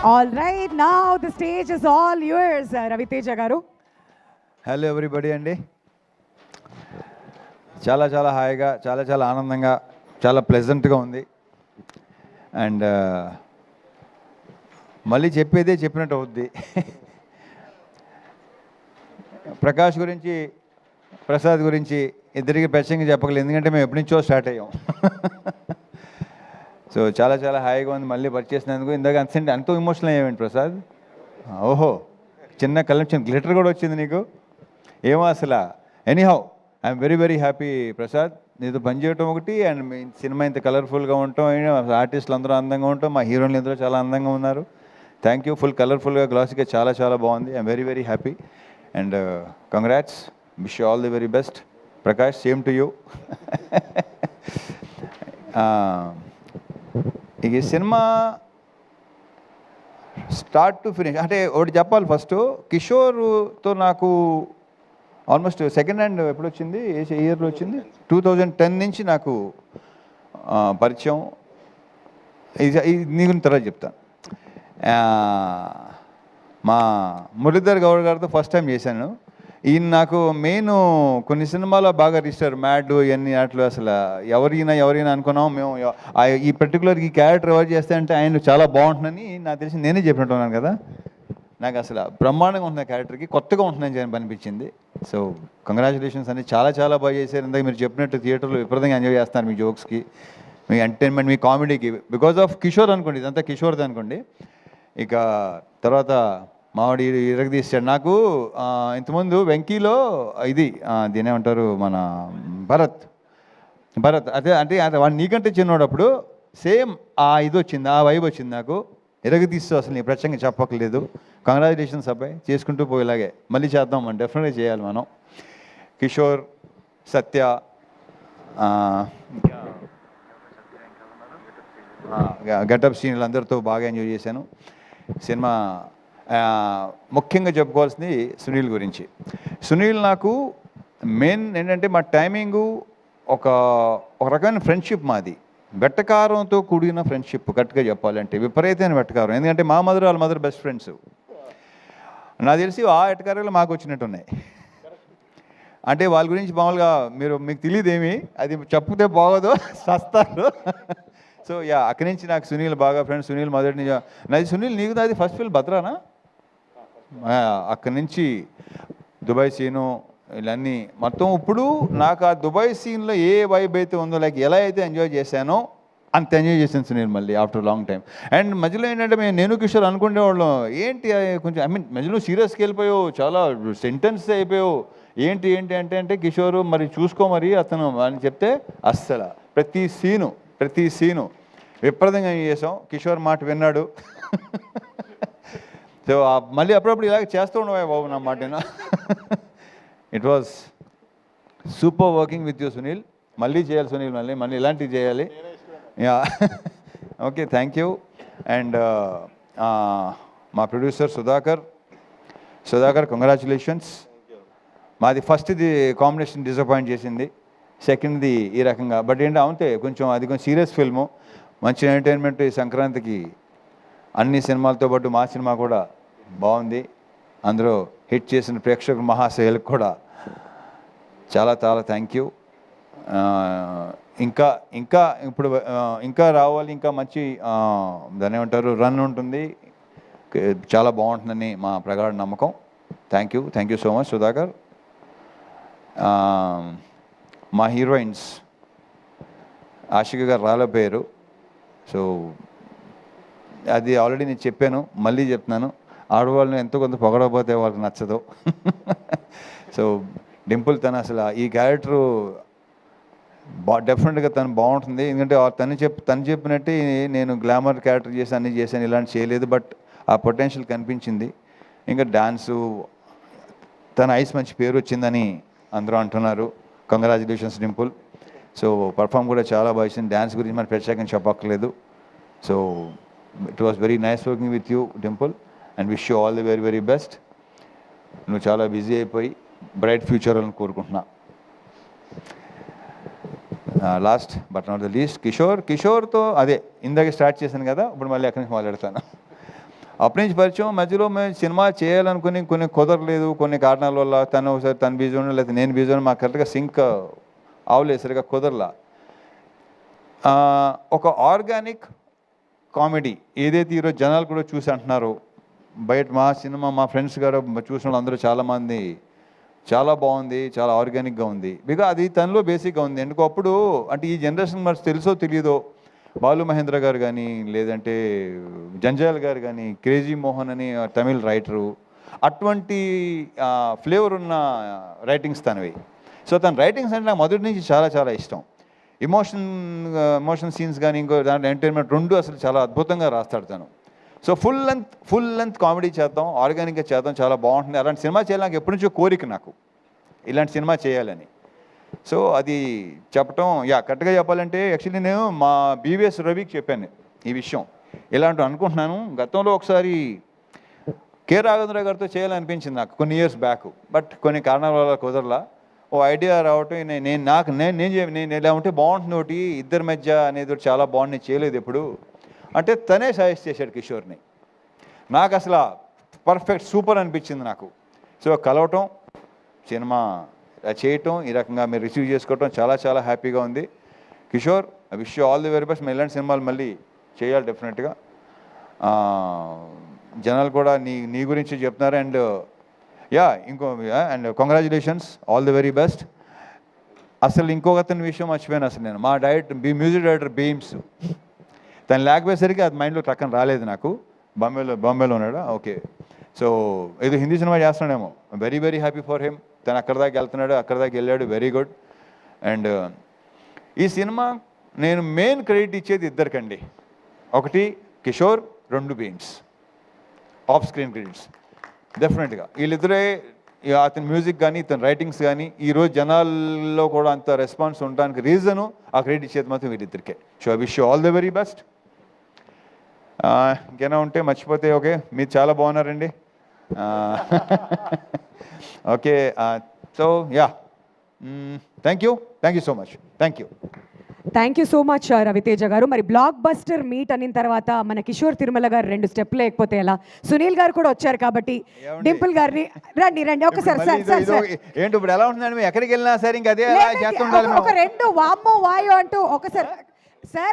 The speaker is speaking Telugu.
All right, now the stage is all yours, Raviteja garu. Hello everybody అండి. చాలా చాలా హాయిగా, చాలా చాలా ఆనందంగా, చాలా ప్లెజెంట్గా ఉంది. అండ్ మళ్ళీ చెప్పేదే చెప్పినట్టు అవుద్ది. ప్రకాష్ గురించి, ప్రసాద్ గురించి ఇద్దరికి ప్రత్యేకంగా చెప్పగలేదు, ఎందుకంటే మేము ఎప్పటి నుంచో స్టార్ట్ అయ్యాం. సో చాలా చాలా హాయిగా ఉంది మళ్ళీ పరిచేసినందుకు. ఇందాక అంత ఎమోషనల్ అయ్యామండి ప్రసాద్. ఓహో, చిన్న కళ్ళ చిన్న గ్లిటర్ కూడా వచ్చింది నీకు, ఏమో అసలు. Anyhow, I'm very very happy Prasad, నీతో పనిచేయటం ఒకటి, అండ్ మీ సినిమా ఇంత కలర్ఫుల్గా ఉండటం, ఆర్టిస్టులు అందరూ అందంగా ఉంటాం, మా హీరోయిన్లు అందరూ చాలా అందంగా ఉన్నారు. Thank you. ఫుల్ కలర్ఫుల్గా, గ్లాసీగా చాలా చాలా బాగుంది. I'm very very happy and congrats. Wish you all the very best Prakash. Same to you. ఇక సినిమా స్టార్ట్ టు ఫినిష్ అంటే ఒకటి చెప్పాలి. ఫస్ట్ కిషోర్తో నాకు ఆల్మోస్ట్ సెకండ్ హ్యాండ్ ఎప్పుడు వచ్చింది, ఏ ఇయర్లో వచ్చింది, 2010 నుంచి నాకు పరిచయం. ఇది నీ గురించి తర్వాత చెప్తాను. మా మురళీధర్ గౌడ్ గారితో ఫస్ట్ టైం చేశాను. ఈయన నాకు మెయిన్ కొన్ని సినిమాలో బాగా రిజిస్టర్, మ్యాడ్ ఇవన్నీ అట్లు అసలు ఎవరైనా అనుకున్నాం మేము. ఈ పర్టికులర్ ఈ క్యారెక్టర్ ఎవరు చేస్తే అంటే ఆయన చాలా బాగుంటుందని నాకు తెలిసి నేనే చెప్పినట్టున్నాను కదా. నాకు అసలు బ్రహ్మాండంగా ఉంటున్న క్యారెక్టర్కి, కొత్తగా ఉంటుందని అనిపించింది. సో కంగ్రాచులేషన్స్ అని చాలా చాలా బాగా చేశారు. ఇందాక మీరు చెప్పినట్టు థియేటర్లో విపరీతంగా ఎంజాయ్ చేస్తున్నారు మీ జోక్స్కి, మీ ఎంటర్టైన్మెంట్, మీ కామెడీకి, బికాజ్ ఆఫ్ కిషోర్ అనుకోండి, ఇదంతా కిషోర్ది అనుకోండి. ఇక తర్వాత మావాడి ఇరగదీశాడు. నాకు ఇంతకుముందు వెంకీలో ఇది దీని ఏమంటారు, మన భరత్ అదే అంటే వాడు నీకంటే చిన్నోడు. అప్పుడు సేమ్ ఇది వచ్చింది, ఆ వైబ్ వచ్చింది నాకు. ఇరగదీస్తూ అసలు నీ ప్రత్యేకంగా చెప్పక్కర్లేదు. కంగ్రాచులేషన్స్ అబ్బాయి, చేసుకుంటూ పోయేలాగే మళ్ళీ చేద్దాం, మనం డెఫినెట్గా చేయాలి మనం. కిషోర్, సత్య, గెటప్ సీన్లు అందరితో బాగా ఎంజాయ్ చేశాను. సినిమా ముఖ్యంగా చెప్పుకోవాల్సింది సునీల్ గురించి. సునీల్ నాకు మెయిన్ ఏంటంటే మా టైమింగు ఒక రకమైన ఫ్రెండ్షిప్ మాది. వెట్టకారంతో కూడిన ఫ్రెండ్షిప్, కరెక్ట్గా చెప్పాలంటే విపరీతమైన వెట్టకారం. ఎందుకంటే మా మదర్ వాళ్ళ మదర్ బెస్ట్ ఫ్రెండ్స్. నాకు తెలిసి ఆ వెట్టకారాలు మాకు వచ్చినట్టు ఉన్నాయి. అంటే వాళ్ళ గురించి మామూలుగా మీకు తెలియదేమి, అది చెప్పుతే బాగోదు, సస్తారు. సో అక్కడి నుంచి నాకు సునీల్ బాగా ఫ్రెండ్స్. సునీల్ మొదటి నాది సునీల్, నీకు నాది ఫస్ట్ ఫిల్మ్ భద్రానా. అక్కడి నుంచి దుబాయ్ సీను ఇవన్నీ మొత్తం. ఇప్పుడు నాకు ఆ దుబాయ్ సీన్లో ఏ వైబ్ అయితే ఉందో, లైక్ ఎలా అయితే ఎంజాయ్ చేశానో అంత ఎంజాయ్ చేశాను సునీల్ మళ్ళీ ఆఫ్టర్ లాంగ్ టైం. అండ్ మధ్యలో ఏంటంటే నేను కిషోర్ అనుకునేవాళ్ళం, ఏంటి కొంచెం మధ్యలో సీరియస్కి వెళ్ళిపోయావు, చాలా సెంటెన్స్ అయిపోయావు, ఏంటి అంటే కిషోరు మరి చూసుకో మరి అతను అని చెప్తే అస్సలు ప్రతి సీను విపరీతంగా చేసాం. కిషోర్ మాట విన్నాడు. సో మళ్ళీ అప్పుడప్పుడు ఇలాగ చేస్తూ ఉండవా బాబు నా మాట. It was super working with you Sunil. మళ్ళీ చేయాలి సునీల్, మళ్ళీ ఇలాంటివి చేయాలి. Yeah, okay, thank you. And మా ప్రొడ్యూసర్ సుధాకర్ కంగ్రాచులేషన్స్. మాది ఫస్ట్ది కాంబినేషన్ డిసప్పాయింట్ చేసింది, సెకండ్ది ఈ రకంగా. బట్ అవుతే కొంచెం అది కొంచెం సీరియస్ ఫిల్ము, మంచి ఎంటర్టైన్మెంట్. ఈ సంక్రాంతికి అన్ని సినిమాలతో పాటు మా సినిమా కూడా బాగుంది. అందులో హిట్ చేసిన ప్రేక్షకుల మహాశయులకు కూడా చాలా చాలా థ్యాంక్ యూ. ఇంకా రావాలి, ఇంకా మంచి దాన్ని ఏమంటారు రన్ ఉంటుంది, చాలా బాగుంటుందని మా ప్రగాఢ నమ్మకం. Thank you so much Sudhakar. మా హీరోయిన్స్ ఆషిక గారు రాలేపోయారు. సో అది ఆల్రెడీ నేను చెప్పాను, మళ్ళీ చెప్తున్నాను. ఆడవాళ్ళని ఎంతో కొంత పొగడకపోతే వాళ్ళకి నచ్చదు. సో డింపుల్ తను అసలు ఈ క్యారెక్టరు డెఫినెట్గా తను బాగుంటుంది. ఎందుకంటే తను చెప్పినట్టే నేను గ్లామర్ క్యారెక్టర్ చేసి అన్నీ చేశాను, ఇలాంటి చేయలేదు. బట్ ఆ పొటెన్షియల్ కనిపించింది. ఇంకా డాన్సు, తన ఐస్ మంచి పేరు వచ్చిందని అందరూ అంటున్నారు. కంగ్రాచులేషన్స్ డింపుల్. సో పర్ఫామ్ కూడా చాలా బాగా ఇచ్చింది. డ్యాన్స్ గురించి మనం ప్రత్యేకంగా చెప్పక్కర్లేదు. So it was very nice working with you Dimple and wish you all the very very best. నువ్వు చాలా బిజీ అయిపోయి బ్రైట్ ఫ్యూచర్ అని కోరుకుంటున్నా. Last but not the least కిషోర్తో అదే ఇందాక స్టార్ట్ చేశాను కదా, ఇప్పుడు మళ్ళీ అక్కడి నుంచి మాట్లాడతాను. అప్పటి నుంచి పరిచయం. మధ్యలో మేము సినిమా చేయాలనుకుని కొన్ని కుదరలేదు, కొన్ని కారణాల వల్ల. తను ఒకసారి తను బిజీ ఉండడం, లేకపోతే నేను బిజీ ఉండడం, మాకు కరెక్ట్గా సింక్ అవలేదు, సరిగా కుదరలా. ఒక ఆర్గానిక్ కామెడీ ఏదైతే ఈరోజు జనాలు కూడా చూసి అంటున్నారు, బయట మా సినిమా మా ఫ్రెండ్స్ గారు చూసిన వాళ్ళందరూ చాలామంది చాలా బాగుంది, చాలా ఆర్గానిక్గా ఉంది. బికాజ్ అది తనలో బేసిక్గా ఉంది. ఎందుకు అప్పుడు అంటే ఈ జనరేషన్ మరి తెలుసో తెలియదో, బాలు మహేంద్ర గారు కానీ, లేదంటే జంజాల్ గారు కానీ, క్రేజీ మోహన్ అని తమిళ్ రైటరు, అటువంటి ఫ్లేవర్ ఉన్న రైటింగ్స్ తనవి. సో తన రైటింగ్స్ అంటే నాకు మొదటి నుంచి చాలా చాలా ఇష్టం. ఎమోషన్ సీన్స్ కానీ, ఇంకో దాంట్లో ఎంటర్టైన్మెంట్ రెండు అసలు చాలా అద్భుతంగా రాస్తాడు తను. సో ఫుల్ లెంత్ కామెడీ చేద్దాం, ఆర్గానిక్గా చేద్దాం, చాలా బాగుంటుంది. అలాంటి సినిమా చేయాలి నాకు ఎప్పటి నుంచో కోరిక, నాకు ఇలాంటి సినిమా చేయాలని. సో అది చెప్పటం, కరెక్ట్గా చెప్పాలంటే యాక్చువల్లీ నేను మా బీవీఎస్ రవికి చెప్పాను ఈ విషయం, ఇలాంటివి అనుకుంటున్నాను. గతంలో ఒకసారి కె రాఘవేంద్ర గారితో చేయాలనిపించింది నాకు కొన్ని ఇయర్స్ బ్యాక్, బట్ కొన్ని కారణాల వల్ల కుదరలా. ఓ ఐడియా రావటం, నేను ఇలా ఉంటే బాగుంటుంది ఒకటి ఇద్దరి మధ్య అనేది ఒకటి చాలా బాగుంది, నేను చేయలేదు ఎప్పుడు అంటే తనే సజెస్ట్ చేశాడు కిషోర్ని. నాకు అసలు పర్ఫెక్ట్ సూపర్ అనిపించింది నాకు. సో కలవటం, సినిమా చేయటం, ఈ రకంగా మీరు రిసీవ్ చేసుకోవటం చాలా చాలా హ్యాపీగా ఉంది. Kishore, I wish you all the very best. ఇలాంటి సినిమాలు మళ్ళీ చేయాలి డెఫినెట్గా. జనాలు కూడా నీ గురించి చెప్తున్నారు. And and congratulations, all the very best. అసలు ఇంకొక అతని విషయం మర్చిపోయాను అసలు నేను. మా మ్యూజిక్ డైరెక్టర్ బీమ్స్, తను లేకపోయేసరికి అది మైండ్లో టక్కన రాలేదు నాకు. బాంబేలో ఉన్నాడా? ఓకే. సో ఏదో హిందీ సినిమా చేస్తున్నాడేమో. Very very happy for him. తను అక్కడ దాకా వెళ్తున్నాడు, అక్కడ దాకా వెళ్ళాడు, వెరీ గుడ్. అండ్ ఈ సినిమా నేను మెయిన్ క్రెడిట్ ఇచ్చేది ఇద్దరికండి. ఒకటి కిషోర్, రెండు బీమ్స్. ఆఫ్ స్క్రీన్ క్రెడిట్స్ డెఫినెట్గా వీళ్ళిద్దరే. అతని మ్యూజిక్ కానీ, ఇతని రైటింగ్స్ కానీ ఈరోజు జనాల్లో కూడా అంత రెస్పాన్స్ ఉండడానికి రీజను ఆ క్రెడిట్ ఇచ్చేది మాత్రం వీళ్ళిద్దరికే. So I wish you all the very best. ఇంకేనా ఉంటే మర్చిపోతే ఓకే. మీరు చాలా బాగున్నారండి. Okay. So thank you so much. Thank you so much Raviteja గారు. మరి బ్లాక్ బస్టర్ మీట్ అనిన తర్వాత మన కిషోర్ తిరుమల గారు 2 స్టెప్ లేకపోతే ఎలా? సునీల్ గారు కూడా వచ్చారు కాబట్టి డింపుల్ గారిని రండి ఒకసారి. ఏంటి ఇప్పుడు ఎలా ఉంటుందండి? ఎక్కడికి వెళ్ళినా సరే ఇంకా అదే చేస్తుండాలి. ఒక 2 వామ్మో వాయో అంటూ ఒకసారి సార్